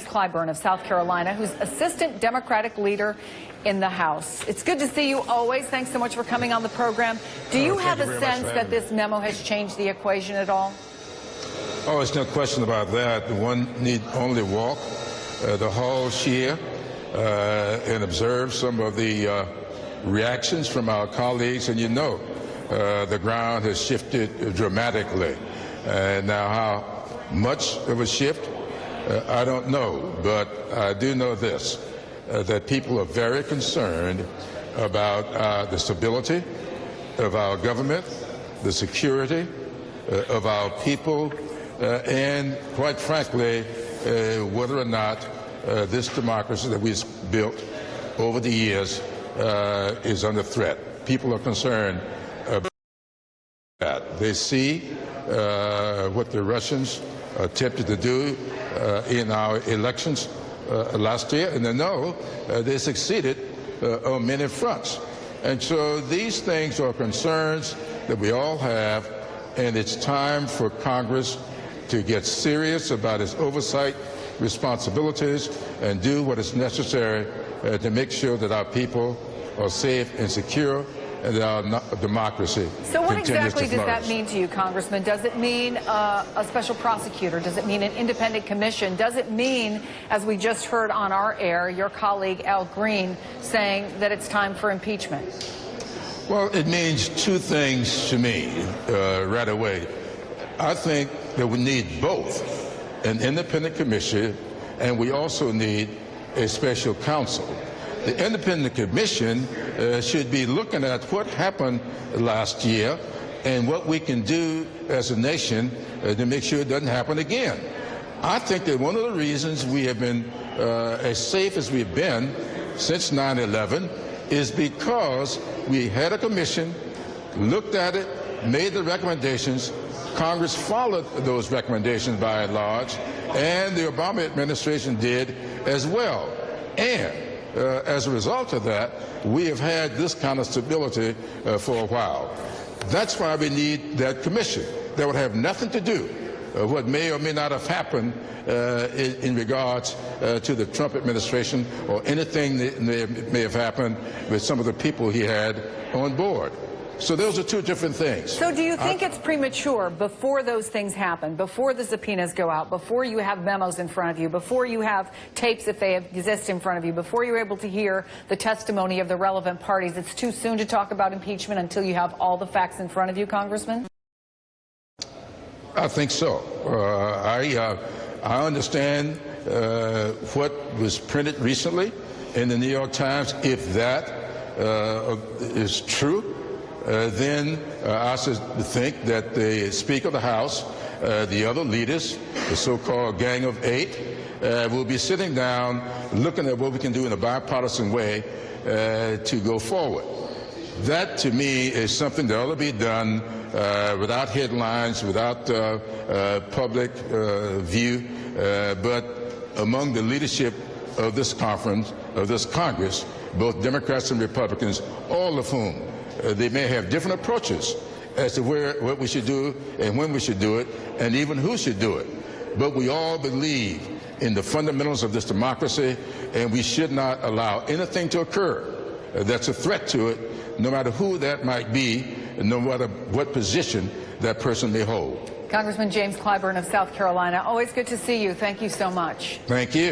Clyburn of South Carolina, who's Assistant Democratic Leader in the House. It's good to see you always. Thanks so much for coming on the program. Do you have a sense that this memo has changed the equation at all? Oh, there's no question about that. One need only walk the halls here and observe some of the reactions from our colleagues, and you know the ground has shifted dramatically. Now, how much of a shift? I don't know, but I do know this, that people are very concerned about the stability of our government, the security of our people, and quite frankly, whether or not this democracy that we've built over the years is under threat. People are concerned about that. They see what the Russians attempted to do in our elections last year, and they know they succeeded on many fronts. And so these things are concerns that we all have, and it's time for Congress to get serious about its oversight responsibilities and do what is necessary to make sure that our people are safe and secure and that our democracy So what exactly does flourish. that mean to you, Congressman? Does it mean a special prosecutor? Does it mean an independent commission? Does it mean, as we just heard on our air, your colleague Al Green saying that it's time for impeachment? Well, it means two things to me right away. I think that we need both an independent commission, and we also need a special counsel. The independent commission should be looking at what happened last year and what we can do as a nation to make sure it doesn't happen again. I think that one of the reasons we have been as safe as we've been since 9/11 is because we had a commission, looked at it, made the recommendations. Congress followed those recommendations by and large, and the Obama administration did as well. And as a result of that, we have had this kind of stability for a while. That's why we need that commission. That would have nothing to do with what may or may not have happened in regards to the Trump administration or anything that may have happened with some of the people he had on board. So those are two different things. So do you think it's premature before those things happen, before the subpoenas go out, before you have memos in front of you, before you have tapes if they exist in front of you, before you're able to hear the testimony of the relevant parties, it's too soon to talk about impeachment until you have all the facts in front of you, Congressman? I think so. I understand what was printed recently in the New York Times. If that is true, then I should think that the Speaker of the House, the other leaders, the so-called Gang of Eight, will be sitting down looking at what we can do in a bipartisan way to go forward. That, to me, is something that ought to be done without headlines, without public view, but among the leadership of this conference, of this Congress, both Democrats and Republicans, all of whom they may have different approaches as to what we should do and when we should do it and even who should do it. But we all believe in the fundamentals of this democracy, and we should not allow anything to occur that's a threat to it, no matter who that might be and no matter what position that person may hold. Congressman James Clyburn of South Carolina, always good to see you. Thank you so much. Thank you.